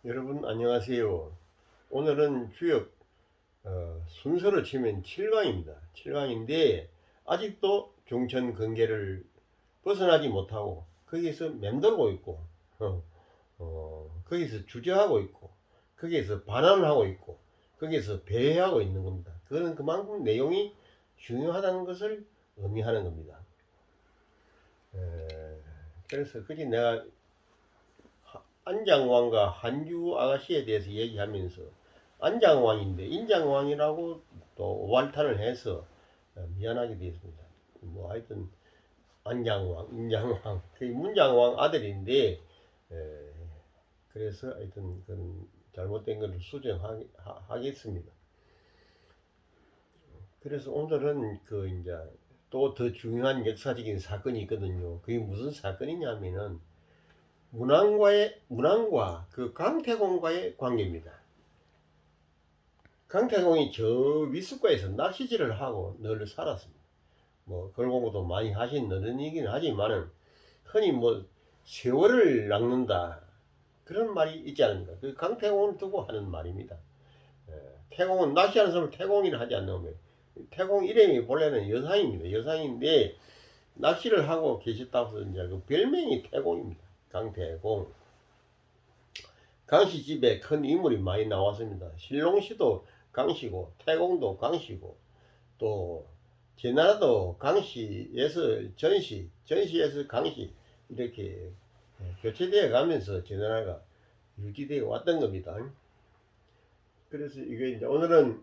여러분 안녕하세요. 오늘은 주역 순서로 치면 7강입니다. 7강인데 아직도 중천 근계를 벗어나지 못하고 거기서 맴돌고 있고 거기서 주저하고 있고 거기에서 반환하고 있고 거기에서 배회하고 있는 겁니다. 그거는 그만큼 내용이 중요하다는 것을 의미하는 겁니다. 그래서 그게 내가 안장왕과 한주 아가씨에 대해서 얘기하면서 안장왕인데 인장왕이라고 또 오발탄을 해서 미안하게 되었습니다. 뭐 하여튼 안장왕, 인장왕, 그 문장왕 아들인데 그래서 하여튼 그런 잘못된 것을 수정하겠습니다. 그래서 오늘은 그 이제 또 더 중요한 역사적인 사건이 있거든요. 그게 무슨 사건이냐면은 문왕과 그 강태공과의 관계입니다. 강태공이 저 위숫가에서 낚시질을 하고 늘 살았습니다. 뭐 걸공부도 많이 하신 어른이긴 하지만은 흔히 뭐 세월을 낚는다 그런 말이 있지 않습니까? 그 강태공을 두고 하는 말입니다. 태공은 낚시하는 사람을 태공이라 하지 않는 태공 이름이 본래는 여상입니다. 여상인데 낚시를 하고 계셨다고 해서 이제 그 별명이 태공입니다. 강태공. 강씨 집에 큰 인물이 많이 나왔습니다. 신롱씨도 강씨고 태공도 강씨고 또 제나라도 강씨에서 전시에서 강씨 이렇게 교체되어 가면서 제나라가 유지되어 왔던 겁니다. 그래서 이게 이제 오늘은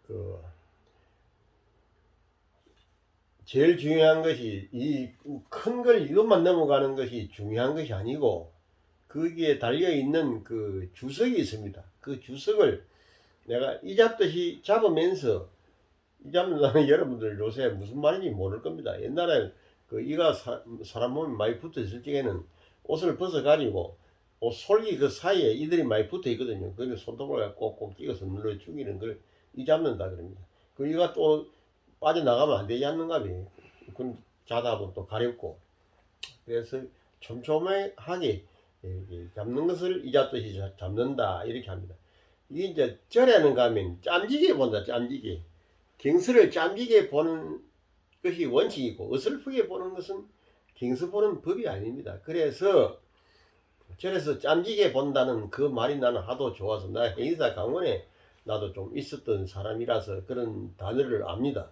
그 제일 중요한 것이 이 큰 걸 이것만 넘어가는 것이 중요한 것이 아니고 거기에 달려있는 그 주석이 있습니다. 그 주석을 내가 이 잡듯이 잡으면서 이 잡는다는 여러분들 요새 무슨 말인지 모를 겁니다. 옛날에 그 이가 사람 몸에 많이 붙어 있을 적에는 옷을 벗어 가지고 옷 솔기 그 사이에 이들이 많이 붙어 있거든요. 그걸 손톱을 꼭꼭 찍어서 눌러 죽이는 걸 이 잡는다 그럽니다. 그 이가 또 빠져나가면 안 되지 않는가 봐요. 그건 자다 보면 또 가렵고 그래서 촘촘하게 잡는 것을 이 잡듯이 잡는다 이렇게 합니다. 이게 이제 절에는 가면 짬지게 본다. 짬지게 경스를 짬지게 보는 것이 원칙이고 어설프게 보는 것은 경스 보는 법이 아닙니다. 그래서 절에서 짬지게 본다는 그 말이 나는 하도 좋아서 나 행사 강원에 나도 좀 있었던 사람이라서 그런 단어를 압니다.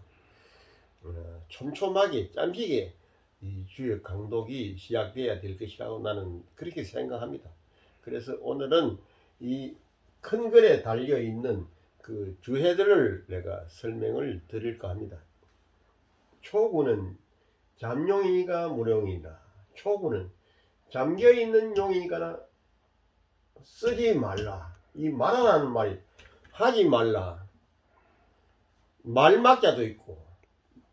촘촘하게 짬지게 이 주역 강독이 시작돼야 될 것이라고 나는 그렇게 생각합니다. 그래서 오늘은 이 큰 글에 달려 있는 그 주해들을 내가 설명을 드릴까 합니다. 초구는 잠용이가 무령이다. 초구는 잠겨 있는 용이거나 쓰지 말라. 이 말하라는 말이 하지 말라. 말막자도 있고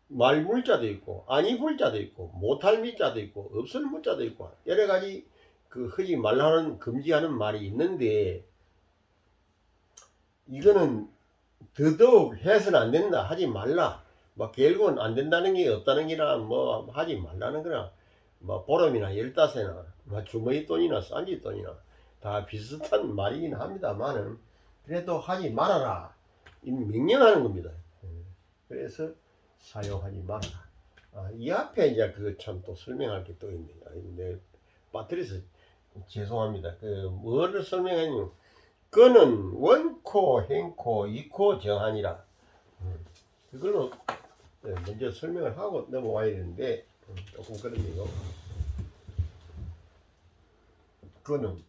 말물자도 있고 아니불자도 있고 못할 미자도 있고 없을 물자도 있고 여러 가지 그 하지 말라는 금지하는 말이 있는데 이거는 더더욱 해서는 안 된다 하지 말라 뭐 결국은 안 된다는 게 없다는 게나 뭐 하지 말라는 거나 뭐 보름이나 열다새나 뭐 주머니 돈이나 싼지 돈이나 다 비슷한 말이긴 합니다만은 그래도 하지 말아라 이 명령하는 겁니다. 그래서 사용하지 말아라. 이 앞에 이제 그 참 또 설명할 게 또 있네요. 내 빠뜨려서 죄송합니다. 그 뭐를 설명했냐? 그는 원코, 행코, 이코 정하니라. 그걸로 먼저 설명을 하고 넘어와야 되는데 조금 그렇네요. 그는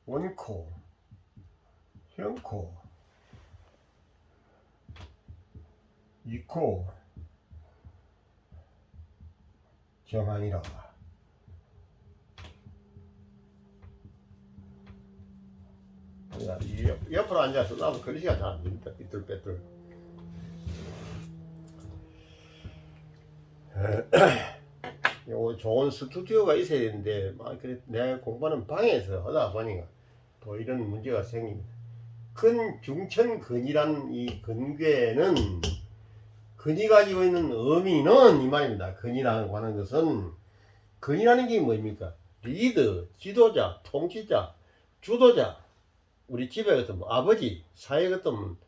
원코, 형코, 이코 정하니라. 옆으로 앉아서 나도 글씨가 잘 안 됩니다. 삐뚤빼뚤. 요 좋은 스튜디오가 있어야 되는데 그래 내가 공부하는 방에서 하다 보니까 또 이런 문제가 생깁니다. 큰 중천근이라는 이 근괴는 근이 가지고 있는 의미는 이 말입니다. 근이라고 하는 것은, 근이라는 게 뭡니까? 리더, 지도자, 통치자, 주도자. 우리 집에 같으면 아버지, 사회 같으면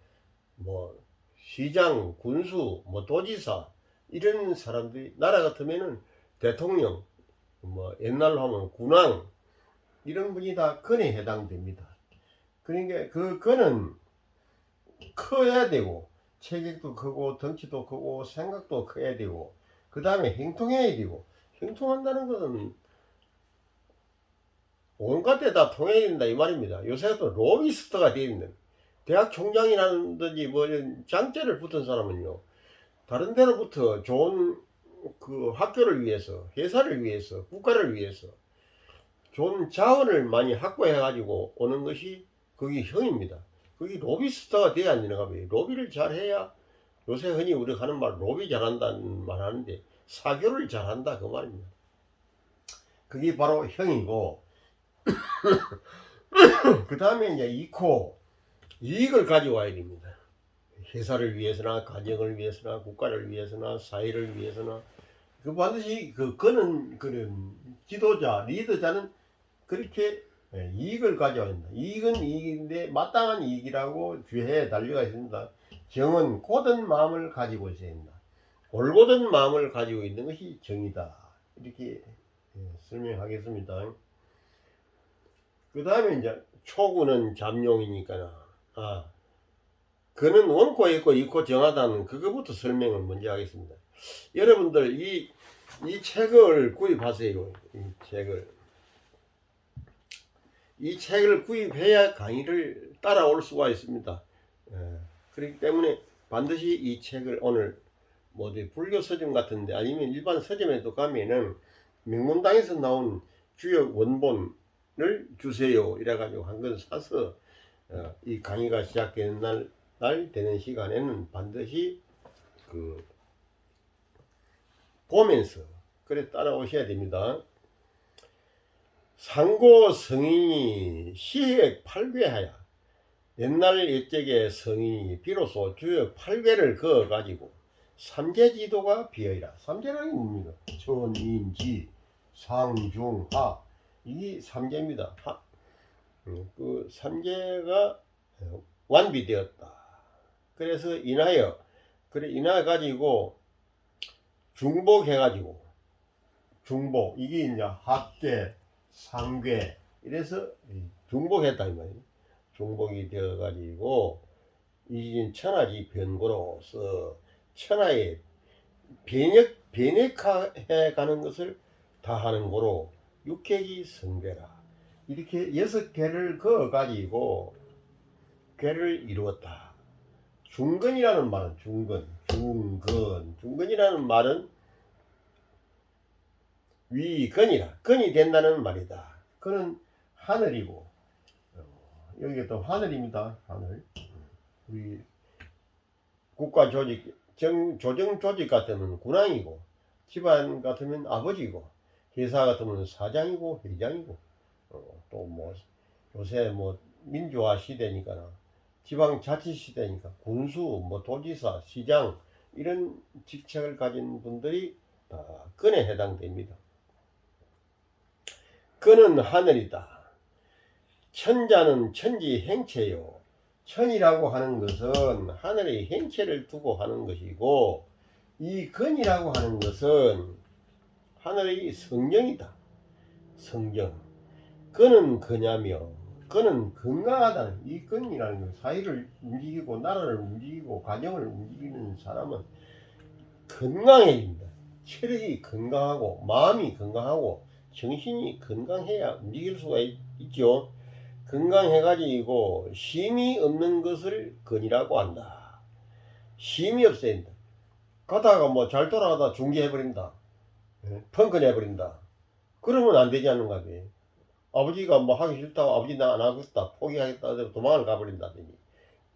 뭐 시장, 군수, 뭐 도지사 이런 사람들이, 나라 같으면은 대통령, 뭐 옛날로 하면 군왕, 이런 분이 다 근에 해당됩니다. 그러니까 그 근은 커야 되고, 체격도 크고 덩치도 크고 생각도 커야 되고, 그 다음에 행동해야 되고, 행동한다는 것은 온갖 데 다 통해야 된다 이 말입니다. 요새 또 로비스트가 되어 있는, 대학 총장이라든지 뭐 이런 장자를 붙은 사람은요, 다른 데로부터 좋은 그 학교를 위해서, 회사를 위해서, 국가를 위해서 좋은 자원을 많이 확보해 가지고 오는 것이 그게 형입니다. 그게 로비스트가 돼야 안 되는가 봐요. 로비를 잘해야, 요새 흔히 우리가 하는 말 로비 잘한다는 말 하는데, 사교를 잘한다 그 말입니다. 그게 바로 형이고, 그 다음에 이제 이코, 이익을 가져와야 됩니다. 회사를 위해서나 가정을 위해서나 국가를 위해서나 사회를 위해서나, 그 반드시 그는 그런 지도자, 리더자는 그렇게 이익을 가져야 된다. 이익은 이익인데 마땅한 이익이라고 주해에 달려가 있습니다. 정은 고든 마음을 가지고 있어야 된다. 올곧은 마음을 가지고 있는 것이 정이다. 이렇게 설명하겠습니다. 그 다음에 이제 초구는 잠룡이니까, 그는 원코 있고 이코 정하다는 그거부터 설명을 먼저 하겠습니다. 여러분들 이 책을 구입하세요. 이 책을 구입해야 강의를 따라올 수가 있습니다. 그렇기 때문에 반드시 이 책을 오늘 뭐 어디 불교 서점 같은데 아니면 일반 서점에도 가면은 명문당에서 나온 주요 원본을 주세요 이래가지고 한 권 사서 이 강의가 시작되는 날 되는 시간에는 반드시 그 보면서 그래 따라오셔야 됩니다. 상고 성인이 시획 8괴하야. 옛날 옛적의 성인이 비로소 주역 8괴를 그어가지고 삼재지도가 비어있라. 삼재라는 게 뭡니까? 천인지 상중하, 이게 삼재입니다. 그 삼재가 완비되었다. 그래서 인하여, 그래 인하 가지고 중복해가지고, 중복, 이게 이제 합계 상괴, 이래서 중복했다 이 말이에요. 중복이 되어가지고 이진 천하지 변고로서 천하에 변액해 가는 것을 다 하는 고로 육획이 성괴라. 이렇게 6개를 그어가지고 괴를 이루었다. 중근이라는 말은 중근이라는 말은 위근이라, 근이 된다는 말이다. 그는 하늘이고, 여기가 또 하늘입니다. 하늘. 우리 국가 조직, 조정 조직 같으면 군왕이고, 집안 같으면 아버지고, 회사 같으면 사장이고 회장이고, 또 뭐 요새 뭐 민주화 시대니까 지방자치 시대니까 군수, 뭐 도지사, 시장 이런 직책을 가진 분들이 다 근에 해당됩니다. 근은 하늘이다. 천자는 천지 행체요. 천이라고 하는 것은 하늘의 행체를 두고 하는 것이고, 이 근이라고 하는 것은 하늘의 성령이다. 성령. 근은 그냐며, 근은 건강하다는, 이 근이라는 건 사회를 움직이고 나라를 움직이고 가정을 움직이는 사람은 건강해야 됩니다. 체력이 건강하고 마음이 건강하고 정신이 건강해야 움직일 수가 있죠. 건강해가지고 쉼이 없는 것을 근이라고 한다. 쉼이 없어야 된다. 가다가 뭐 잘 돌아가다 중지해버린다. 펑크 내버린다. 그러면 안 되지 않는가 봐요. 아버지가 뭐 하기 싫다고 아버지 나 안 하겠다 포기하겠다 도망을 가버린다든지,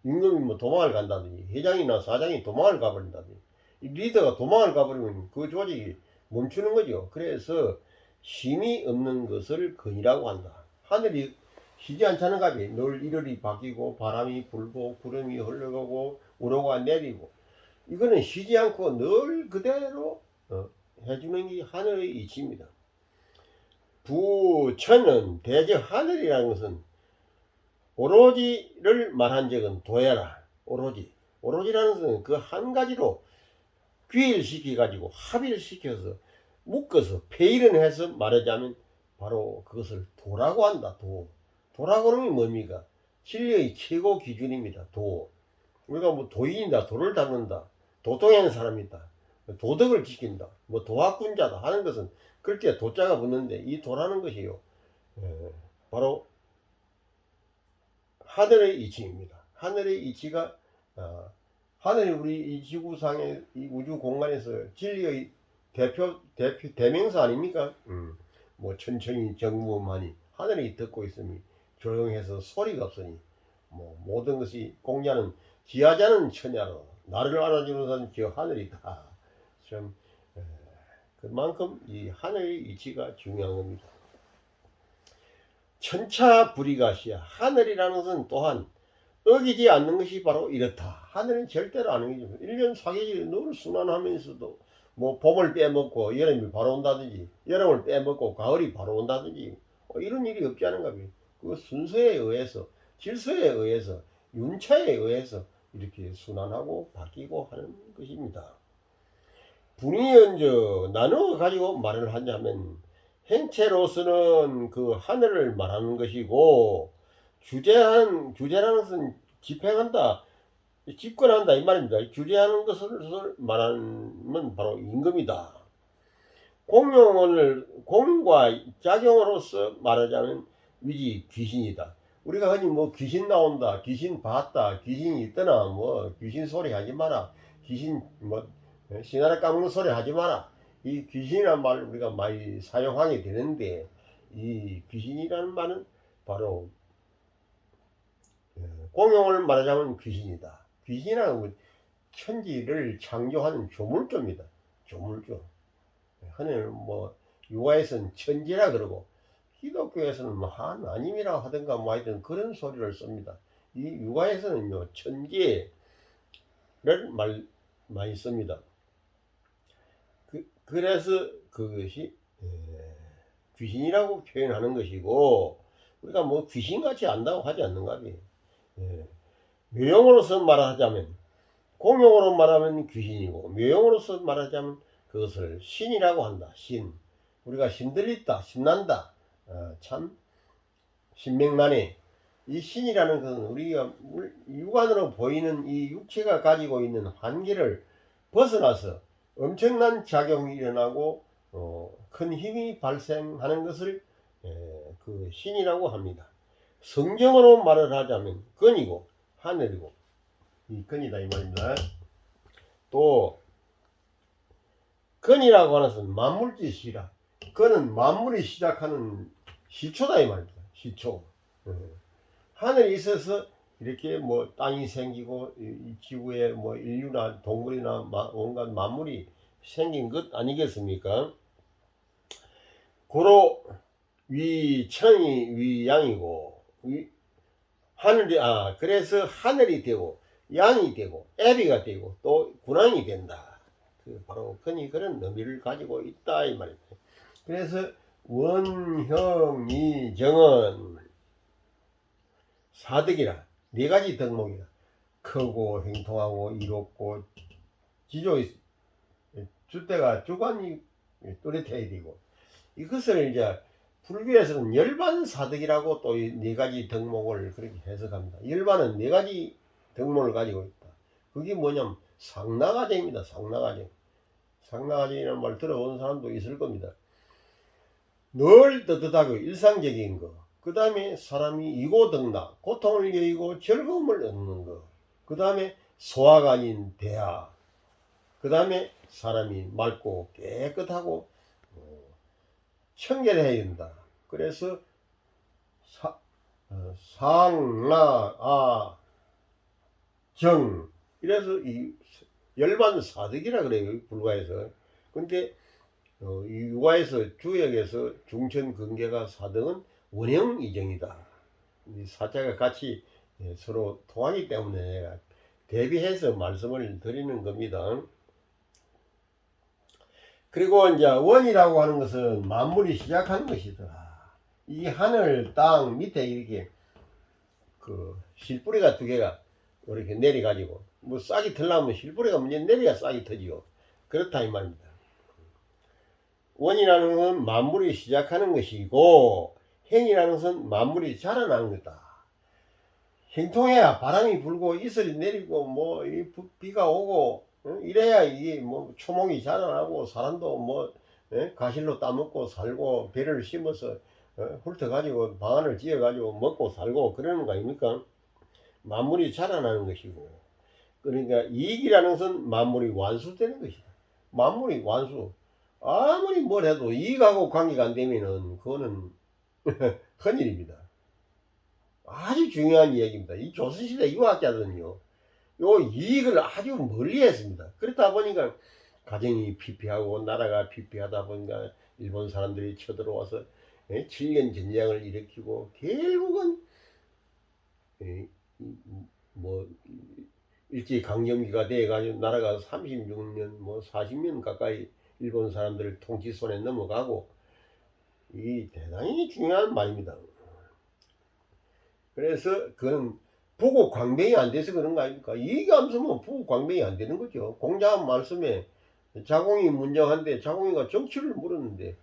임금이 뭐 도망을 간다든지, 회장이나 사장이 도망을 가버린다든지, 리더가 도망을 가버리면 그 조직이 멈추는 거죠. 그래서 쉼이 없는 것을 근이라고 한다. 하늘이 쉬지 않자는가 봐요. 늘 일월이 바뀌고 바람이 불고 구름이 흘러가고 우로가 내리고, 이거는 쉬지 않고 늘 그대로 해주는 게 하늘의 이치입니다. 부천은 대저 하늘이라는 것은 오로지를 말한 적은 도야라. 오로지라는 것은 그 한 가지로 귀일시켜 가지고 합일시켜서 묶어서 폐일은해서 말하자면 바로 그것을 도라고 한다. 도라고 하는 게 뭡니까? 진리의 최고 기준입니다. 우리가 뭐 도인이다, 도를 닦는다, 도통하는 사람이다, 도덕을 지킨다, 뭐 도학군자다 하는 것은 그렇게 도자가 붙는데, 이 도라는 것이요, 바로 하늘의 이치입니다. 하늘의 이치가 하늘이 우리 이 지구상의 이 우주 공간에서 진리의 대명사 아닙니까? 뭐 천천히 정무만이 하늘이 듣고 있으니 조용해서 소리가 없으니 뭐 모든 것이 공자는 지하자는 천야로 나를 알아주는 것은 저 하늘이다. 참 그만큼 이 하늘의 이치가 중요한 겁니다. 천차불이가시야. 하늘이라는 것은 또한 어기지 않는 것이 바로 이렇다. 하늘은 절대로 안 어기죠. 1년 사계절이 늘 순환하면서도 뭐 봄을 빼먹고 여름이 바로 온다든지, 여름을 빼먹고 가을이 바로 온다든지, 이런 일이 없지 않은가 봐요. 그 순서에 의해서, 질서에 의해서, 윤차에 의해서 이렇게 순환하고 바뀌고 하는 것입니다. 분이 언저 나누어 가지고 말을 하자면, 행체로서는 그 하늘을 말하는 것이고, 주제라는 것은 집행한다, 집권한다 이 말입니다. 주제하는 것을 말하면 바로 임금이다. 공과 작용으로서 말하자면 위지 귀신이다. 우리가 흔히 뭐 귀신 나온다, 귀신 봤다, 귀신이 있더나, 뭐 귀신 소리 하지 마라, 귀신 뭐 시나라 까먹는 소리 하지 마라. 이 귀신이라는 말을 우리가 많이 사용하게 되는데, 이 귀신이라는 말은 바로 공용을 말하자면 귀신이다. 귀신이라는 건 천지를 창조하는 조물조입니다. 조물조. 흔히 뭐 유아에서는 천지라 그러고, 기독교에서는 뭐 하나님이라 하든가 뭐 하여튼 그런 소리를 씁니다. 이 유아에서는요, 천지를 많이 씁니다. 그래서 그것이 귀신이라고 표현하는 것이고, 우리가 뭐 귀신같이 안다고 하지 않는가 봐요. 묘용으로서 말하자면, 공용으로 말하면 귀신이고, 묘용으로서 말하자면 그것을 신이라고 한다. 신. 우리가 신들있다, 신난다, 참 신명나네. 이 신이라는 것은 우리가 육안으로 보이는 이 육체가 가지고 있는 한계를 벗어나서 엄청난 작용이 일어나고 큰 힘이 발생하는 것을 그 신이라고 합니다. 성경으로 말을 하자면 근이고 하늘이고, 이 근이다 이 말입니다. 또 근이라고 하는 것은 만물짓이라. 근은 만물이 시작하는 시초다 이 말입니다. 시초. 하늘이 있어서 이렇게 뭐 땅이 생기고 이 지구에 뭐 인류나 동물이나 온갖 만물이 생긴 것 아니겠습니까? 고로 위천이 위양이고, 하늘이 그래서 하늘이 되고 양이 되고 애비가 되고 또 군왕이 된다. 바로 그런 의미를 가지고 있다 이 말입니다. 그래서 원형이정은 사덕이라, 네 가지 덕목이라. 크고 행통하고 이롭고 지조 주대가 주관이 뚜렷해야 되고, 이것을 이제 불교에서는 열반사덕이라고 또 이 네 가지 덕목을 그렇게 해석합니다. 열반은 네 가지 덕목을 가지고 있다. 그게 뭐냐면 상나가정입니다. 상나가정이라는 말 들어본 사람도 있을 겁니다. 늘 떳떳하고 일상적인 거, 그 다음에 사람이 이고덕나, 고통을 여의고 즐거움을 얻는 거, 그 다음에 소화가 아닌 대화, 그 다음에 사람이 맑고 깨끗하고 청결해야 된다. 그래서 상나아정, 이래서 이 열반사덕이라 그래요, 불가에서. 근데 이 유가에서 주역에서 중천 근계가 사등은 원형 이정이다. 이 사자가 같이 서로 통하기 때문에 대비해서 말씀을 드리는 겁니다. 그리고 이제 원이라고 하는 것은 만물이 시작하는 것이더라. 이 하늘, 땅 밑에 이렇게 그 실뿌리가 두 개가 이렇게 내려가지고 뭐 싹이 들려면 실뿌리가 먼저 내려야 싹이 터지요. 그렇다 이 말입니다. 원이라는 것은 만물이 시작하는 것이고 행이라는 것은 만물이 자라나는 거다. 행통해야 바람이 불고 이슬이 내리고 뭐 비가 오고 이래야 이게 뭐 초목이 자라나고 사람도 뭐 가실로 따먹고 살고 배를 심어서 훑어가지고 방안을 지어가지고 먹고 살고 그러는 거 아닙니까? 만물이 자라나는 것이고, 그러니까 이익이라는 것은 만물이 완수되는 것이다. 만물이 완수. 아무리 뭘 해도 이익하고 관계가 안 되면은 그거는 큰일입니다. 아주 중요한 이야기입니다. 이 조선시대 유학자들은요, 요 이익을 아주 멀리 했습니다. 그렇다 보니까 가정이 피폐하고 나라가 피폐하다 보니까 일본 사람들이 쳐들어와서 7년 전쟁을 일으키고 결국은 뭐 일제강점기가 돼가지고 나라가 36년 뭐 40년 가까이 일본 사람들 통치 손에 넘어가고 이 대단히 중요한 말입니다. 그래서 그건 부국 광명이 안 돼서 그런 거 아닙니까? 이익이 없으면 부국 광명이 안 되는 거죠. 공자한 말씀에 자공이 문정한데 자공이가 정치를 물었는데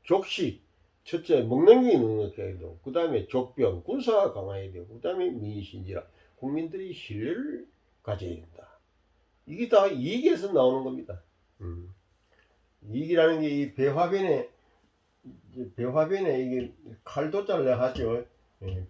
족식 첫째 먹는 게 넉넉해야 되고 그 다음에 족병 군사가 강화해야 되고 그 다음에 민신지라 국민들이 신뢰를 가져야 된다. 이게 다 이익에서 나오는 겁니다. 이익이라는 게 이 배화변에 이게 칼도자를 하죠.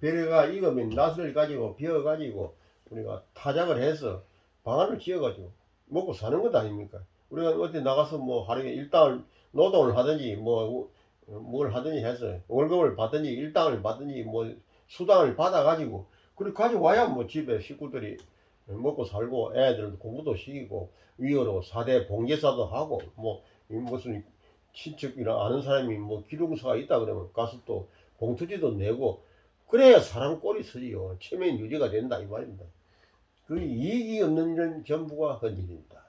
배가 익으면 낫을 가지고 비어 가지고 우리가 타작을 해서 방안을 지어 가지고 먹고 사는 것 아닙니까? 우리가 어디 나가서 뭐 하루에 일당을 노동을 하든지 뭐 뭘 하든지 해서 월급을 받든지 일당을 받든지 뭐 수당을 받아 가지고 그렇게 가지고 와야 뭐 집에 식구들이 먹고 살고 애들 공부도 시키고 위어로 4대 봉제사도 하고 뭐 무슨 친척이나 아는 사람이 뭐 기둥사가 있다 그러면 가서 또 봉투지도 내고 그래야 사람 꼴이 서지요. 체면 유지가 된다 이 말입니다. 그 이익이 없는 일은 전부가 헛일입니다.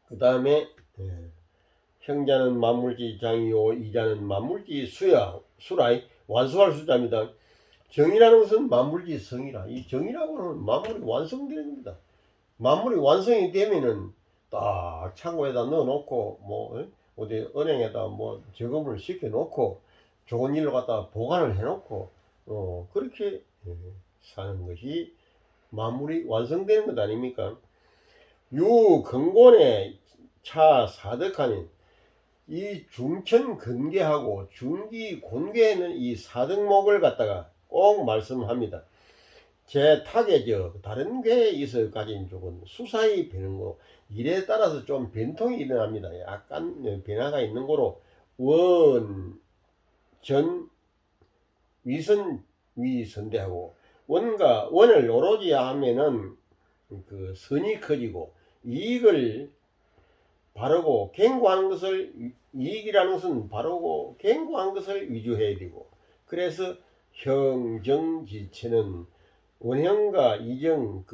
그 다음에 형자는 만물지 장이요 이자는 만물지 수라 완수할 수자입니다. 정이라는 것은 만물지 성이라. 이 정이라고는 만물이 완성되는 겁니다. 만물이 완성이 되면은 딱 창고에다 넣어놓고 뭐 어디 은행에다 뭐 저금을 시켜놓고 좋은 일로 갖다 보관을 해놓고 그렇게 사는 것이 만물이 완성되는 것 아닙니까? 유근곤의 차 사덕하는 이 중천 근계하고 중기 곤계에는 이 사덕목을 갖다가 꼭 말씀합니다. 제 탁에 다른 게 있어 가진 쪽은 수사히 변한 거 일에 따라서 좀 변통이 일어납니다. 약간 변화가 있는 거로 원, 전, 위선, 위선대하고 원을 오로지 하면은 그 선이 커지고 이익을 바르고 갱고하는 것을 이익이라는 것은 바르고 갱고한 것을 위주해야 되고 그래서 형정지체는 원형과 이정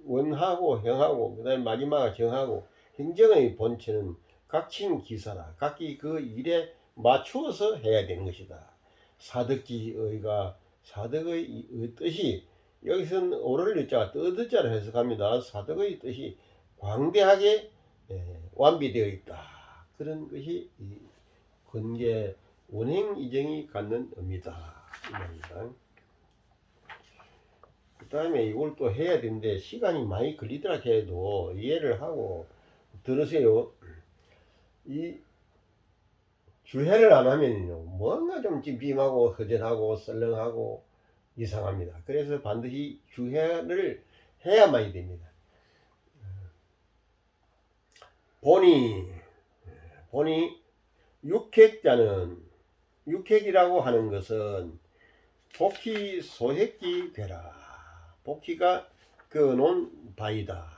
원하고 형하고 그다음에 마지막 정하고 행정의 본체는 각친 기사라 각기 그 일에 맞추어서 해야 되는 것이다. 사덕지의가 사덕의 뜻이 여기서는 오를 자가 뜻자로 해석합니다. 사덕의 뜻이 광대하게 완비되어 있다. 그런 것이 이 근계 원행 이정이 갖는 의미다. 그 다음에 이걸 또 해야 되는데 시간이 많이 걸리더라 해도 이해를 하고 들으세요. 이 주해를 안 하면요 뭔가 좀 찜찜하고 허전하고 썰렁하고 이상합니다. 그래서 반드시 주해를 해야만이 됩니다. 본이 육획자는 육획이라고 하는 것은 복희 소획기 괴라 복희가 그어놓은 바이다.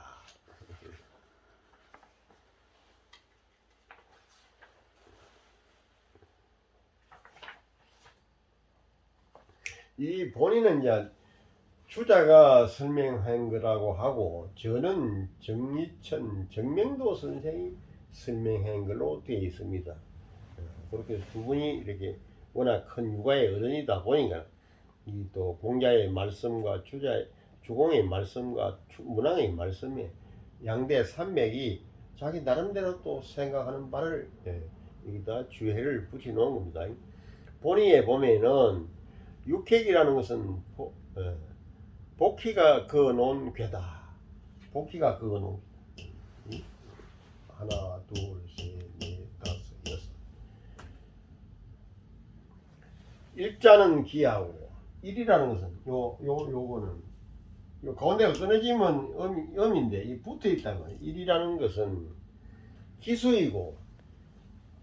이 본인은 이제 주자가 설명한 거라고 하고 저는 정리천 정명도 선생이 설명한 걸로 되어 있습니다. 그렇게 두 분이 이렇게 워낙 큰 육아의 어른이다 보니까 이 또 공자의 말씀과 주공의 말씀과 문왕의 말씀에 양대 산맥이 자기 나름대로 또 생각하는 바를 여기다 주해를 붙여 놓은 겁니다. 본의에 보면은 육획이라는 것은 복희가 그어놓은 괴다. 복희가 그어놓은 하나, 둘, 셋, 넷, 다섯, 여섯. 일자는 기하고 일이라는 것은 요거는 요 가운데가 끊어지면 음인데 이 붙어 있다는 거예요. 일이라는 것은 기수이고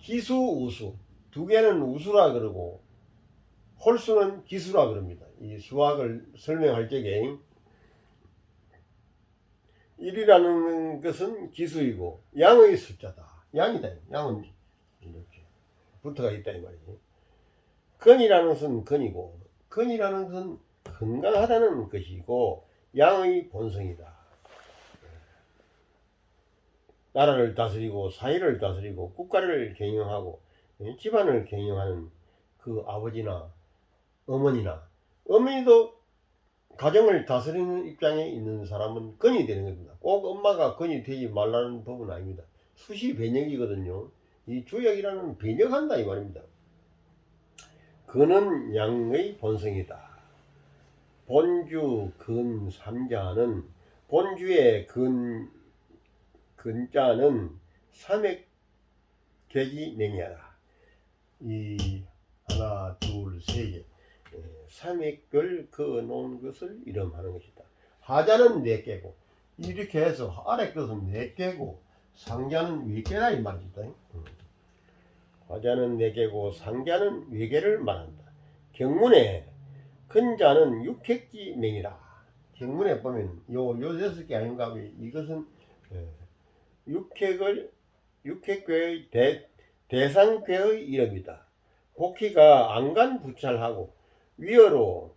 기수 우수 두 개는 우수라 그러고 홀수는 기수라 그럽니다. 이 수학을 설명할 적에 일이라는 것은 기수이고 양의 숫자다. 양이다. 양은 이렇게 붙어가 있다 이 말이지. 근이라는 것은 근이고 근이라는 것은 건강하다는 것이고 양의 본성이다. 나라를 다스리고 사회를 다스리고 국가를 경영하고 집안을 경영하는 그 아버지나 어머니도 가정을 다스리는 입장에 있는 사람은 근이 되는 겁니다. 꼭 엄마가 근이 되지 말라는 법은 아닙니다. 수시 변형이거든요. 이 주역이라는 변형한다 이 말입니다. 근은 양의 본성이다. 본주 근 삼자는 본주의 근자는 삼액계기 맹야다. 이 하나 둘 세 개 삼액을 그어놓은 것을 이름하는 것이다. 하자는 4개고 이렇게 해서 아래 것은 4개고 상자는 위개라 이 말이다. 하자는 4개고 상자는 위개를 말한다. 경문에 근자는 육획지명이라. 경문에 보면 요 6개 아닌가. 이것은 육획괴의 대상괴의 이름이다. 복희가 안간 부찰하고 위어로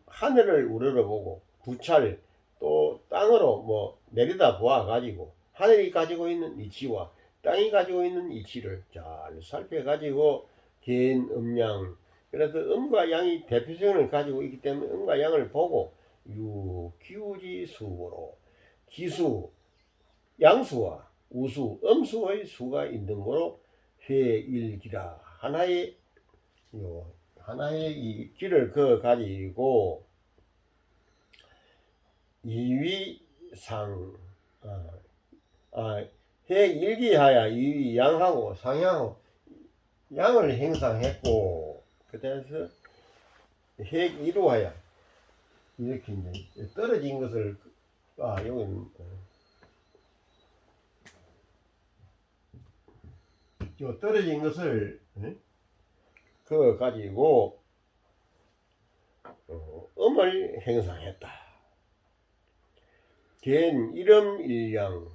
하늘을 우러러보고 부찰 또 땅으로 뭐 내려다 보아 가지고 하늘이 가지고 있는 이치와 땅이 가지고 있는 이치를 잘 살펴 가지고 긴 음양 그래서 음과 양이 대표성을 가지고 있기 때문에 음과 양을 보고 기우지수로 기수 양수와 우수 음수의 수가 있는 거로 회일기라 하나의 이 길을 그어 가지고 이위상 해일기하야 이위 양하고 상하고 양을 행상했고 그래서 해이루하야 이렇게 이제 떨어진 것을 여기는 떨어진 것을 그거 가지고 음을 행상했다. 된 이름일양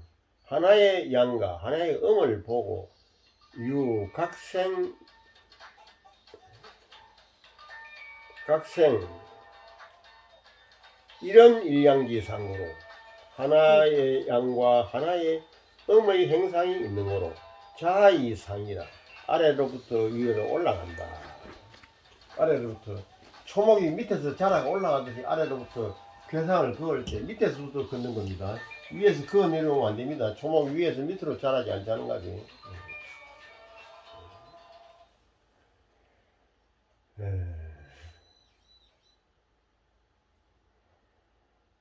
하나의 양과 하나의 음을 보고 각생 이름일양지상으로 하나의 양과 하나의 음의 행상이 있는 거로 자이상이라 아래로부터 위로 올라간다. 아래로부터 초목이 밑에서 자라가 올라가듯이 아래로부터 괴상을 그을 때 밑에서부터 긋는 겁니다. 위에서 그어 내려오면 안 됩니다. 초목 위에서 밑으로 자라지 않자는 거지.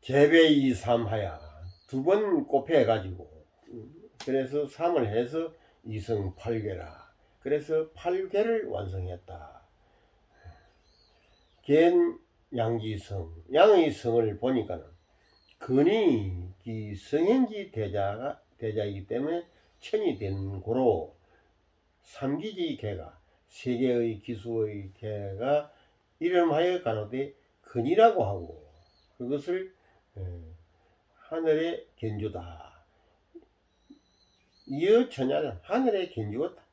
재배이 삼하야 두 번 곱해 가지고 그래서 3을 해서 이성 8괴라. 그래서 8괴를 완성했다. 겐 양지성 양의 성을 보니까는 근이 기 성행지 대자이기 때문에 천이 된 고로 삼기지 개가 세 개의 기수의 개가 이름하여 가로되 근이라고 하고 그것을 하늘의 견주다. 이어 천야는 하늘의 견주었다.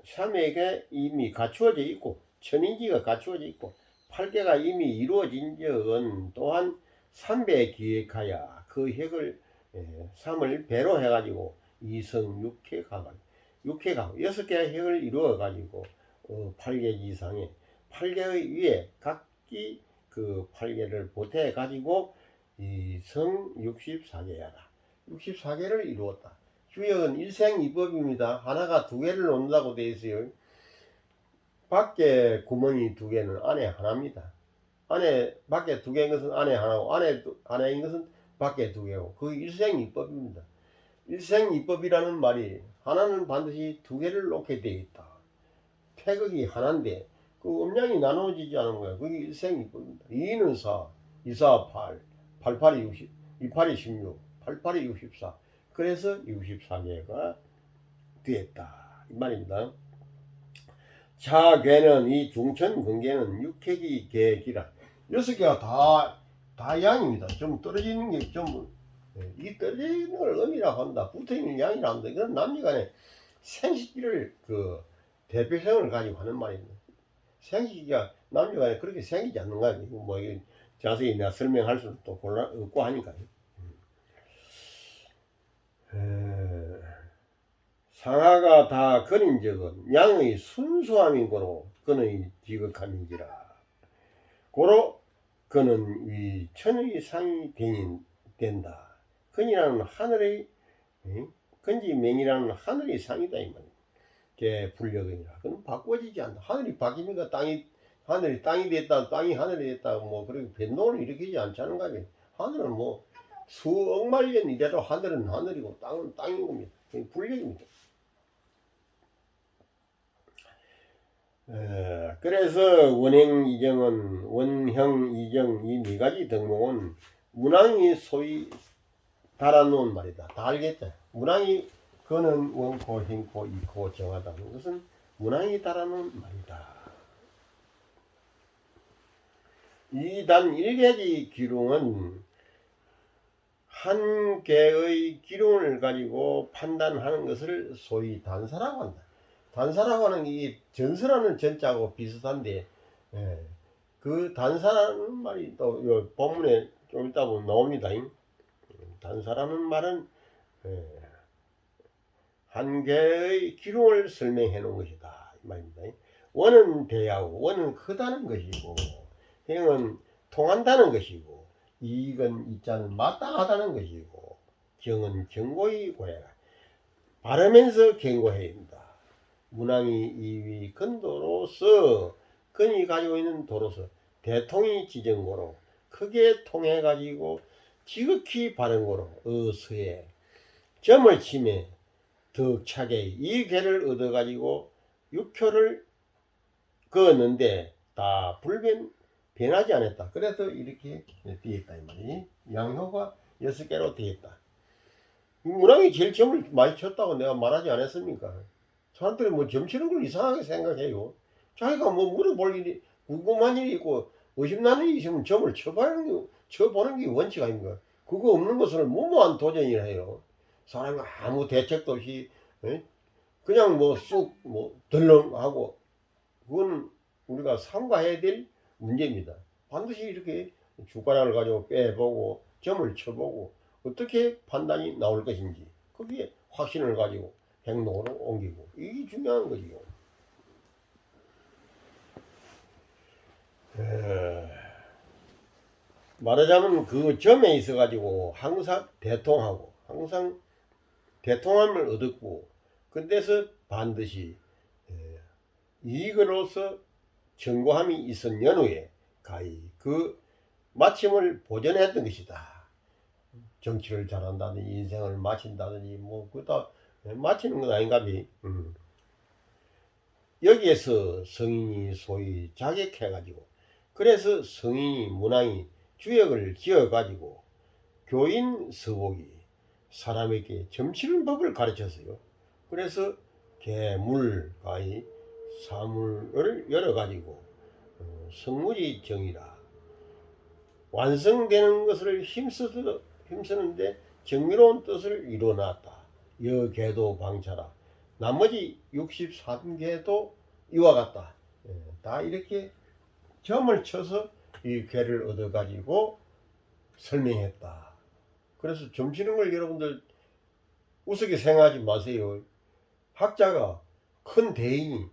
삼액에 이미 갖추어져 있고 천인지가 갖추어져 있고 8개가 이미 이루어진 적은 또한 3배 기획하여 그 획을 3을 배로 해가지고 2성 6회 가가 6개 획을 이루어 가지고 8개 이상의 8개의 위에 각기 그 8개를 보태 가지고 이 성 64개야라 64개를 이루었다. 주역은 일생이법입니다. 하나가 두 개를 놓는다고 되어 있어요. 밖에 구멍이 두 개는 안에 하나입니다. 안에 밖에 두 개인 것은 안에 하나고 안에 하나인 것은 밖에 두 개고 그 일생이법입니다. 일생이법이라는 말이 하나는 반드시 두 개를 놓게 되어 있다. 태극이 하나인데 그 음량이 나누어지지 않은 거야. 그게 일생이법입니다. 2는 4, 2, 4, 8, 8, 8이 60, 2, 8이 16, 8, 8이 64. 그래서 64개가 되었다. 이 말입니다. 자괴는 이 중천 근계는 육획이 계기라. 6개가 다 양입니다. 좀 떨어지는 게 좀 이 떨어지는 걸 음이라고 한다. 붙어있는 양이라 한다. 이건 남녀간의 생식기를 그 대표성을 가지고 하는 말입니다. 생식기가 남녀간에 그렇게 생기지 않는 거야. 뭐 자세히 내가 설명할 수는 또 없고 하니까. 상하가 다 그린 적은 양의 순수함이고로 그의 지극함인지라. 고로 그는 이 천의 상이 된다. 근이라는 하늘의 근지맹이라는 하늘의 상이다 이 말이야. 개 불력이니라. 그건 바꿔지지 않는다. 하늘이 바뀌니까 하늘이 땅이 됐다, 땅이 하늘이 됐다, 뭐 그렇게 변동을 일으키지 않자는 거지. 하늘은 뭐 수억만 년 이래도 하늘은 하늘이고 땅은 땅인 겁니다. 그게 불력입니다. 그래서 원형 이정 이 네 가지 덕목은 문왕이 소위 달아놓은 말이다. 다 알겠다. 문왕이 그는 원코, 행코, 이코 정하다는 것은 문왕이 달아놓은 말이다. 이 단 1개지 기lum은 한 개의 기lum을 가지고 판단하는 것을 소위 단사라고 한다. 단사라고 하는 이 전설하는 전자하고 비슷한데 그 단사라는 말이 또 요 본문에 좀 이따 보면 나옵니다. 단사라는 말은 한 개의 기lum을 설명해 놓은 것이다 이 말입니다. 원은 대하고 원은 크다는 것이고 행은 통한다는 것이고 이익은 이자는 마땅하다는 것이고 경은 경고의 고해라. 바르면서 경고해야 합니다. 문왕이 이위 근도로서 근이 가지고 있는 도로서 대통이 지정고로 크게 통해 가지고 지극히 바른 고로 어서에 점을 치매 덕차게 이 개를 얻어 가지고 육효를 그었는데 다 변하지 않았다. 그래서 이렇게 되었다 이 말이. 양효가 6개로 되었다. 문왕이 제일 점을 많이 쳤다고 내가 말하지 않았습니까? 사람들이 뭐 점치는 걸 이상하게 생각해요. 자기가 뭐 물어볼 일이 궁금한 일이 있고 의심나는 일이 있으면 점을 쳐보는 게 원칙 아닙니까? 그거 없는 것을 무모한 도전이라 해요. 사람이 아무 대책도 없이 그냥 뭐 쑥 뭐 덜렁하고 그건 우리가 삼가해야 될 문제입니다. 반드시 이렇게 주가락을 가지고 빼보고 점을 쳐보고 어떻게 판단이 나올 것인지 거기에 확신을 가지고 행동으로 옮기고 이게 중요한 거지요. 말하자면 그 점에 있어 가지고 항상 대통하고 항상 대통함을 얻었고 근데서 반드시 이익으로서 정고함이 있은 연후에 가히 그 마침을 보존했던 것이다. 정치를 잘한다든지 인생을 마친다든지 뭐 그다 마치는 건 아닌가 비. 여기에서 성인이 소위 자격해 가지고 그래서 성인이 문왕이 주역을 지어 가지고 교인 서복이 사람에게 점치는 법을 가르쳤어요. 그래서 개물 가히 사물을 열어 가지고 성무지 정이라 완성되는 것을 힘쓰는데 정미로운 뜻을 이뤄놨다. 여개도 방차라. 나머지 63개도 이와 같다. 다 이렇게 점을 쳐서 이 괴를 얻어가지고 설명했다. 그래서 점 치는 걸 여러분들 우습게 생각하지 마세요. 학자가 큰 대인이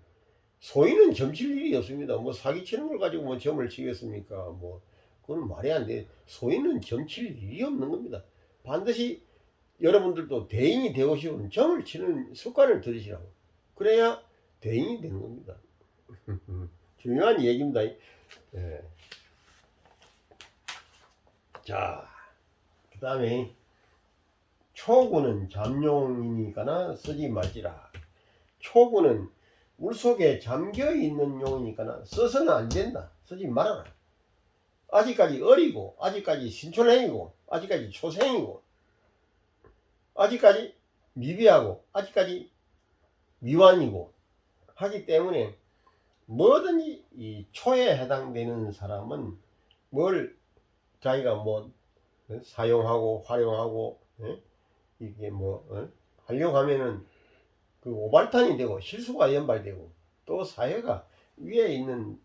소인은 점칠 일이 없습니다. 뭐 사기치는 걸 가지고 뭐 점을 치겠습니까? 뭐 그건 말이 안 돼. 소인은 점칠 일이 없는 겁니다. 반드시 여러분들도 대인이 되고 싶으면 점을 치는 습관을 들이시라고. 그래야 대인이 되는 겁니다. 중요한 얘기입니다. 예. 자, 그 다음에 초구는 잠용이니까나 쓰지 말지라. 초구는 물속에 잠겨있는 용이니까나 써서는 안 된다. 쓰지 말아라. 아직까지 어리고 아직까지 신촌행이고 아직까지 초생이고 아직까지 미비하고 아직까지 미완이고 하기 때문에 뭐든지 이 초에 해당되는 사람은 뭘 자기가 뭐 사용하고 활용하고 이게 뭐 하려고 하면은 그 오발탄이 되고 실수가 연발되고 또 사회가 위에 있는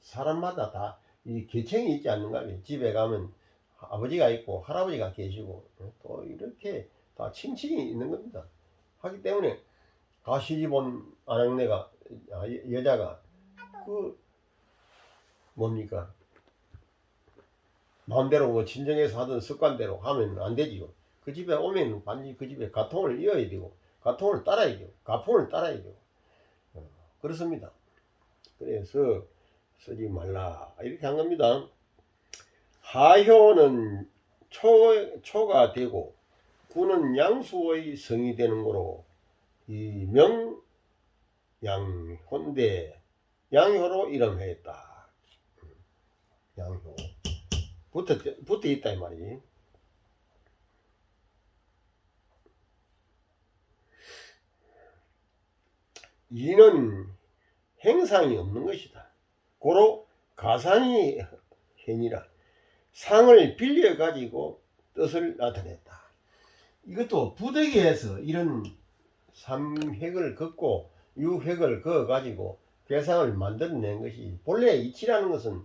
사람마다 다 이 계층이 있지 않는가. 집에 가면 아버지가 있고 할아버지가 계시고 또 이렇게 다 친친이 있는 겁니다. 하기 때문에 시집온 아낙네가 여자가 그 뭡니까 마음대로 뭐 친정에서 하던 습관대로 하면 안 되지요. 그 집에 오면 반드시 그 집에 가통을 이어야 되고 가통을 따라야 되고 가풍을 따라야 되고 그렇습니다. 그래서 쓰지 말라 이렇게 한 겁니다. 하효는 초가 되고 구는 양수의 성이 되는 거로 이 명양효인데 양효로 이름했다. 양효 붙어 있다 이 말이지. 이는 행상이 없는 것이다. 고로 가상이 현이라 상을 빌려 가지고 뜻을 나타냈다. 이것도 부득이해서 이런 삼획을 긋고 유획을 그어 가지고 괴상을 만들어낸 것이 본래 이치라는 것은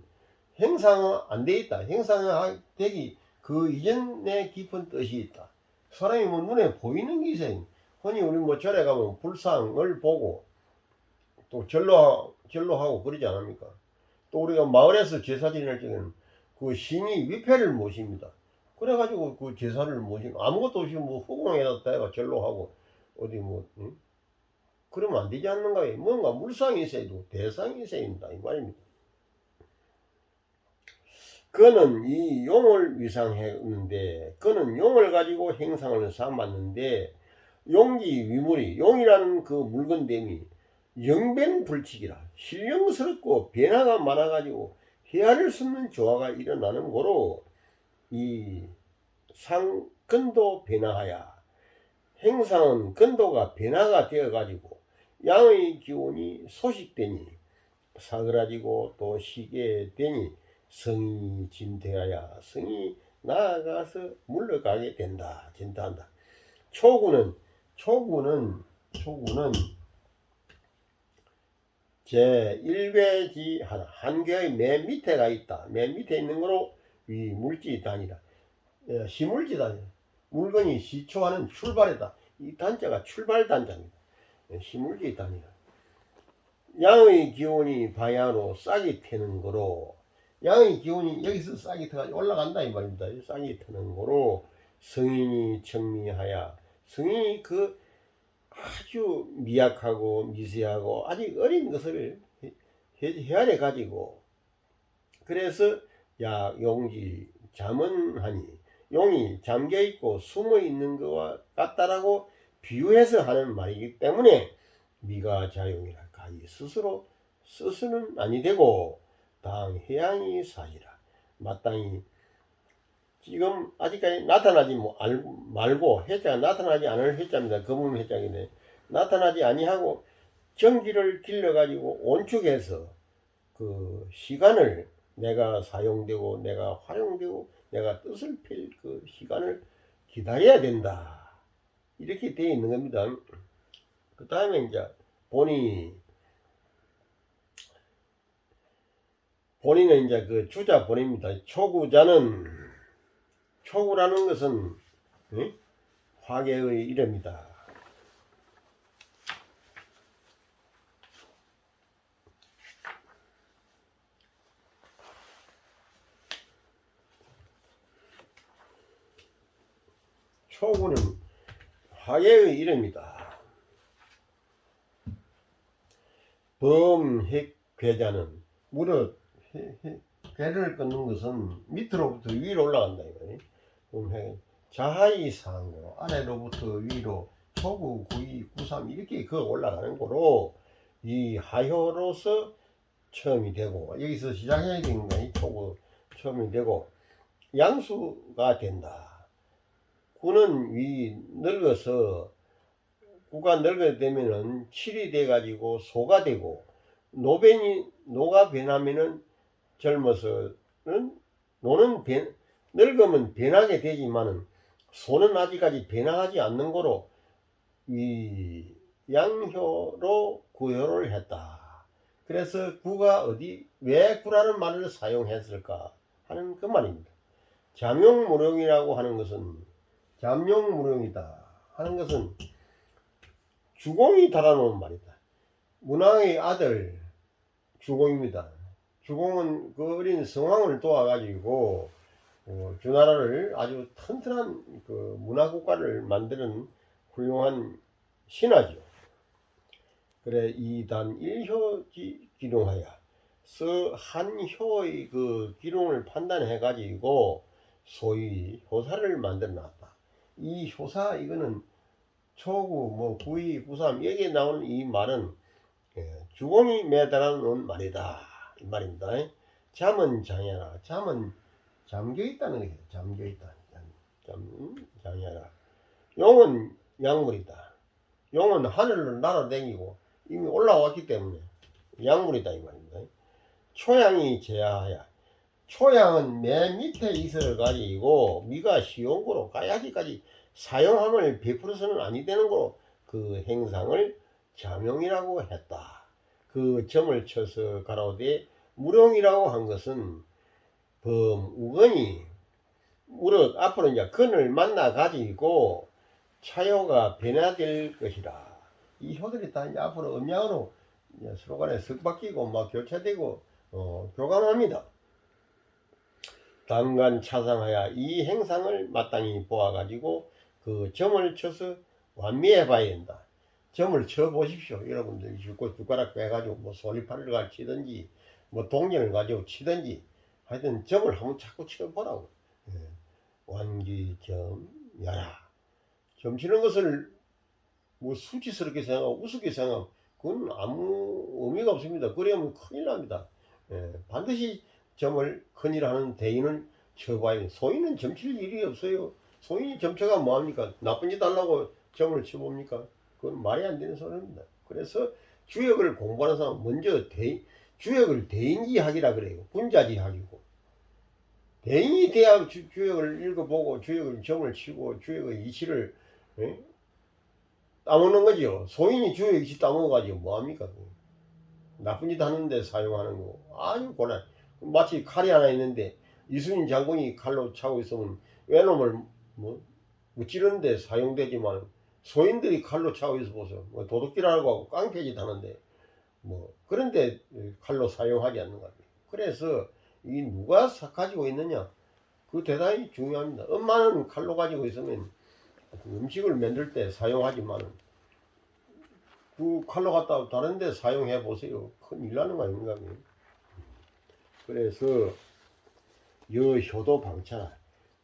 행상 안 돼 있다. 행상되기 그 이전에 깊은 뜻이 있다. 사람이 뭐 눈에 보이는 게 있어요. 흔히 우리 뭐 절에 가면 불상을 보고 또 절로하고 그러지 않습니까? 또 우리가 마을에서 제사 지낼 때는 그 신이 위패를 모십니다. 그래가지고 그 제사를 모시는 아무것도 없이 뭐 후궁에다 대가 절로하고 어디 뭐 그러면 안 되지 않는가? 뭔가 물상이 있어야 되고 대상이 있어야 된다 이 말입니다. 그는 이 용을 위상했는데 그는 용을 가지고 행상을 삼았는데 용기 위물이 용이라는 그 물건됨이 영변불칙이라 신령스럽고 변화가 많아가지고 헤아릴 수 없는 조화가 일어나는 거로 이 상근도 변화하야 행상은 근도가 변화가 되어가지고 양의 기운이 소식되니 사그라지고 또 시게 되니 성이 진퇴하야 성이 나아가서 물러가게 된다. 진다한다. 초구는 제1괴지 한계의 맨 밑에가 있다. 맨 밑에 있는 거로 이 물지 단위다. 시물지 단위. 물건이 시초하는 출발이다. 이 단자가 출발 단자입니다. 시물지 단위다. 양의 기운이 방향으로 싹이 트는 거로 양의 기운이 여기서 싹이 터가지고 올라간다 이 말입니다. 싹이 트는 거로 성인이 청미하야 성인이 그 아주 미약하고 미세하고 아직 어린 것을 헤아려 가지고 그래서 용지 잠언하니 용이 잠겨있고 숨어있는 것과 같다라고 비유해서 하는 말이기 때문에 미가 자용이라 가히 스스로 스스는 아니 되고 당 해양이 사시라 마땅히 지금 아직까지 나타나지 말고 해자가 나타나지 않을 해자입니다. 거문 해자인데 나타나지 아니하고 전기를 길러가지고 온축해서 그 시간을 내가 사용되고 내가 활용되고 내가 뜻을 펼 그 시간을 기다려야 된다. 이렇게 되어 있는 겁니다. 그 다음에 이제 보니 본인은 이제 그 주자 본입니다. 초구라는 것은 화계의 이름이다. 초구는 화계의 이름이다. 범핵괴자는 무릇 괴를 끊는 것은 밑으로부터 위로 올라간다 이거예요. 자하이 상고 아래로부터 위로 초구, 구이, 구삼 이렇게 그 올라가는 거로 이 하효로서 처음이 되고 여기서 시작해야 되는 거야. 초구 처음이 되고 양수가 된다. 구는 위 늙어서 구가 늙게 되면은 칠이 돼 가지고 소가 되고 노가 변하면은 젊어서는 늙으면 변하게 되지만은 소는 아직까지 변화하지 않는 거로 이 양효로 구효를 했다. 그래서 구가 왜 구라는 말을 사용했을까 하는 그 말입니다. 잠용무령이라고 하는 것은 잠용무령이다 하는 것은 주공이 달아놓은 말이다. 문왕의 아들 주공입니다. 주공은 그 어린 성왕을 도와가지고 주나라를 아주 튼튼한 그 문화국가를 만드는 훌륭한 신하죠. 그래 이단 일효지 기룡하여 한효의 그 기룡을 판단해 가지고 소위 효사를 만들어 놨다. 이 효사 이거는 초구 구이 구삼 여기에 나오는 이 말은 주공이 매달아놓은 말이다 이 말입니다. 잠은 장애라. 잠은 잠겨있다는 거예요. 잠겨있다. 장애라. 용은 약물이다. 용은 하늘을 날아다니고 이미 올라왔기 때문에 약물이다 이 말입니다. 초양이 제하야. 초양은 맨 밑에 있어 가지고 미가 쉬운 거로 가야기까지 사용함을 100%는 아니 되는 거로 그 행상을 잠용이라고 했다. 그 점을 쳐서 가로되 무령이라고 한 것은 범우건이 무릇 앞으로 이제 건을 만나 가지고 차효가 변화될 것이라. 이 효들이 다 이제 앞으로 음양으로 서로 간에 섞바뀌고 막 교차되고 교감합니다. 당간 차상하여 이 행상을 마땅히 보아가지고 그 점을 쳐서 완미해 봐야 된다. 점을 쳐 보십시오. 여러분들 숟가락 빼가지고 소리파를 치든지 동전을 가지고 치든지 하여튼 점을 한번 자꾸 쳐보라고. 완기점 야라. 점 치는 것을 수치스럽게 생각하고 우습게 생각하고 그건 아무 의미가 없습니다. 그러면 큰일 납니다. 반드시 점을 큰일 하는 대인을 쳐봐야 돼요. 소인은 점칠 일이 없어요. 소인이 점쳐가 뭐합니까? 나쁜 짓 하려고 점을 쳐봅니까? 그건 말이 안 되는 소리입니다. 그래서 주역을 공부하는 사람은 먼저 주역을 대인지학이라 그래요. 군자지학이고. 대인이 돼야 주역을 읽어보고 주역을 점을 치고 주역의 이치를 따먹는 거죠. 소인이 주역 이치 따먹어가지고 뭐합니까? 나쁜 짓 하는데 사용하는 거 아주 고난. 마치 칼이 하나 있는데 이순신 장군이 칼로 차고 있으면 외놈을 찌르는데 사용되지만 소인들이 칼로 차고 있어 보세요. 도둑질하고 하고 깡패짓 하는데 그런데 칼로 사용하지 않는 것 같아요. 그래서 이 누가 가지고 있느냐 그 대단히 중요합니다. 엄마는 칼로 가지고 있으면 음식을 만들 때 사용하지만 그 칼로 갖다 다른 데 사용해 보세요. 큰일 나는 거 아닌가. 그래서 효도 방차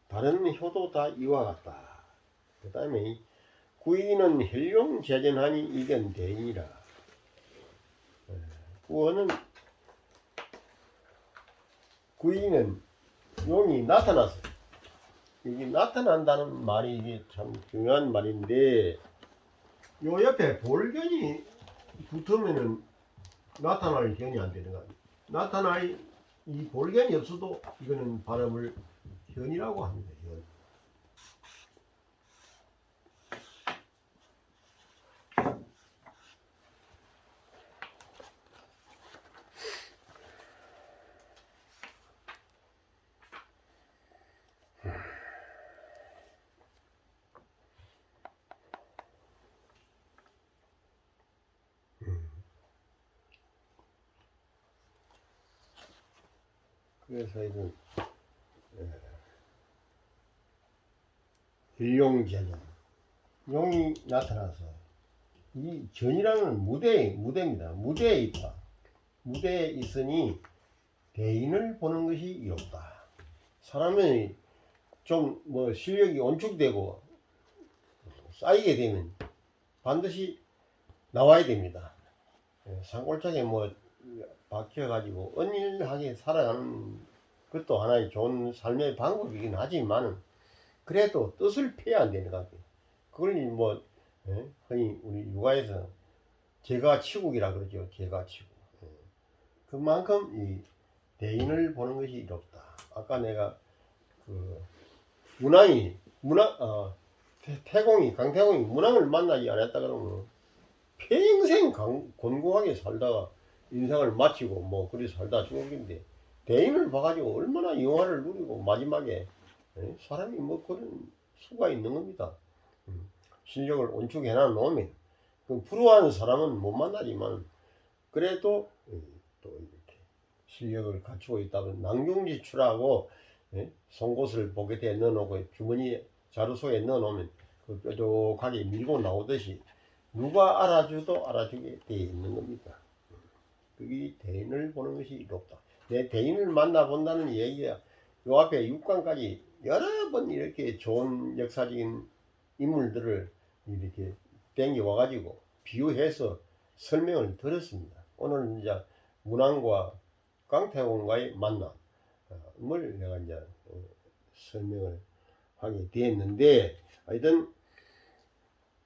다른 효도 다 이와 같다. 그 다음에 구이는 혈룡재전하니 이견 대인이라. 구이는 용이 나타났어요. 이게 나타난다는 말이 이게 참 중요한 말인데 요 옆에 볼견이 붙으면은 나타날 견이 안 되는 거야. 나타날 이 볼견이 없어도 이거는 발음을 현이라고 합니다. 현. 그래서 이건 일용제전 용이 나타나서 이 전이라는 무대입니다. 무대에 있다. 무대에 있으니 대인을 보는 것이 이롭다. 사람이 좀 뭐 실력이 온축되고 쌓이게 되면 반드시 나와야 됩니다. 산골짜기에 뭐 박혀가지고 은일하게 살아가는 것도 하나의 좋은 삶의 방법이긴 하지만 그래도 뜻을 피해야 안 되는 것 같아요. 그걸 뭐 흔히 우리 육아에서 제가치국이라 그러죠. 제가치국. 그만큼 이 대인을 보는 것이 이롭다. 아까 내가 그 강태공이 문왕을 만나지 않았다 그러면 평생 곤고하게 살다가 인생을 마치고 뭐 그리 살다 죽었는데 대인을 봐가지고 얼마나 영화를 누리고 마지막에 사람이 뭐 그런 수가 있는 겁니다. 실력을 온축해 놔놓으면 그 부러워하는 사람은 못 만나지만 그래도 또 이렇게 실력을 갖추고 있다면 낭중지출하고 송곳을 보게대에 넣어놓고 주머니 자루속에 넣어놓으면 그 뾰족하게 밀고 나오듯이 누가 알아줘도 알아주게 되어 있는 겁니다. 그게 대인을 보는 것이 이롭다. 내 대인을 만나본다는 얘기야. 요 앞에 6강까지 여러 번 이렇게 좋은 역사적인 인물들을 이렇게 땡겨와가지고 비유해서 설명을 드렸습니다. 오늘 이제 문왕과 강태공과의 만남을 내가 이제 설명을 하게 되었는데, 하여튼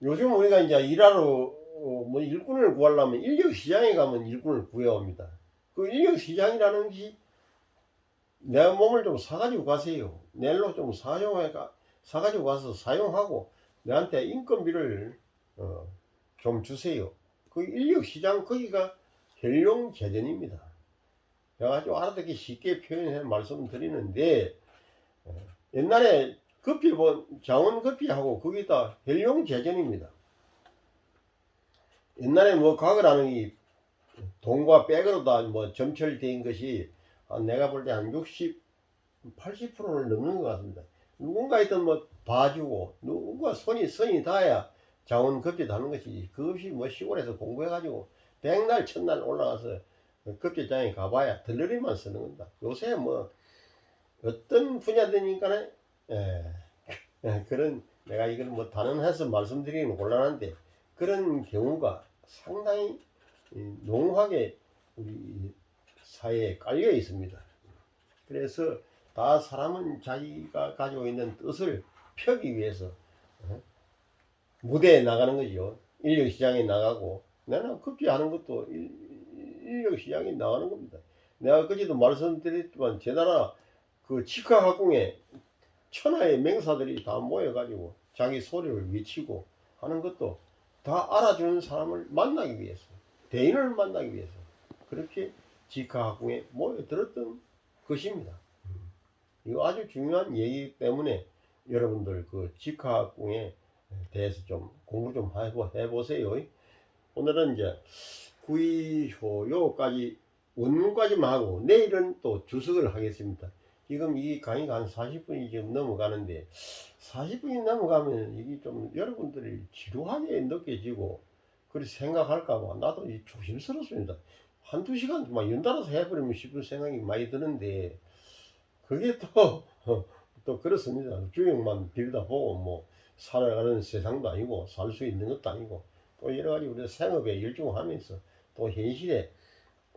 요즘 우리가 이제 일하러 뭐 일꾼을 구하려면 인력시장에 가면 일꾼을 구해옵니다. 그 인력시장이라는 것이 내 몸을 좀 사가지고 가세요. 내일로 좀 사가지고 가서 사용하고 내한테 인건비를 좀 주세요. 그 인력시장 거기가 혈용제전입니다. 제가 아주 알아듣기 쉽게 표현해 말씀드리는데 옛날에 자원급비하고 거기다 혈용제전입니다. 옛날에 뭐 과거라는 이 돈과 백으로 다 뭐 점철된 것이 내가 볼 때 한 60, 80%를 넘는 것 같습니다. 누군가 있던 뭐 봐주고 누군가 선이 닿아야 자원급제도 하는 것이지 그것이 뭐 시골에서 공부해가지고 백날 첫날 올라가서 급제장에 가봐야 들러리만 쓰는 겁니다. 요새 뭐 어떤 분야되니까는 그런 내가 이걸 뭐 단언해서 말씀드리기는 곤란한데 그런 경우가 상당히 농후하게 우리 사회에 깔려 있습니다. 그래서 다 사람은 자기가 가지고 있는 뜻을 펴기 위해서 무대에 나가는 거죠. 인력시장에 나가고 내가 급제하는 것도 인력시장에 나가는 겁니다. 내가 그제도 말씀드렸지만 제 나라 그 직화학궁에 천하의 맹사들이 다 모여가지고 자기 소리를 외치고 하는 것도 다 알아주는 사람을 만나기 위해서 대인을 만나기 위해서 그렇게 직화학궁에 모여들었던 것입니다. 이거 아주 중요한 얘기 때문에 여러분들 그 직화학궁에 대해서 좀 공부 좀 해보세요. 오늘은 이제 구이효요까지 원문까지만 하고 내일은 또 주석을 하겠습니다. 지금 이 강의가 한 40분이 지금 넘어가는데 40분이 넘어가면 이게 좀 여러분들이 지루하게 느껴지고 그렇게 생각할까봐 나도 조심스럽습니다. 한두 시간 막 연달아서 해버리면 싶은 생각이 많이 드는데 그게 또 그렇습니다. 주역만 들여다보고 뭐 살아가는 세상도 아니고 살 수 있는 것도 아니고 또 여러 가지 우리 생업에 열중하면서 또 현실에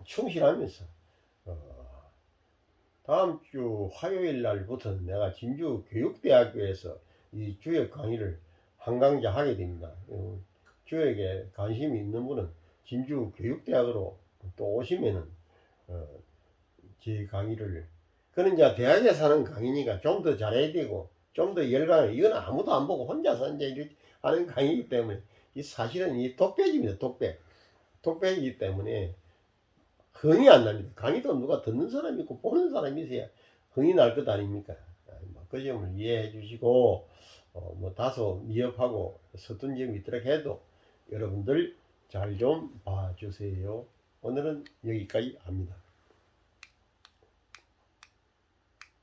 충실하면서 다음 주 화요일 날부터 내가 진주 교육대학교에서 이 주역 강의를 한 강좌 하게 됩니다. 주역에 관심이 있는 분은 진주 교육대학으로 또 오시면은 제 강의를 그는 이제 대학에 사는 강의니까 좀 더 잘해야 되고 좀 더 열강을 이건 아무도 안 보고 혼자서 이제 이렇게 하는 강의이기 때문에 이 사실은 이 독백입니다. 독백이기 때문에 흥이 안 납니다. 강의도 누가 듣는 사람이 있고 보는 사람이 있어야 흥이 날 것 아닙니까? 그 점을 이해해 주시고 뭐 다소 미흡하고 서툰 점이 있더라 해도 여러분들 잘 좀 봐주세요. 오늘은 여기까지 합니다.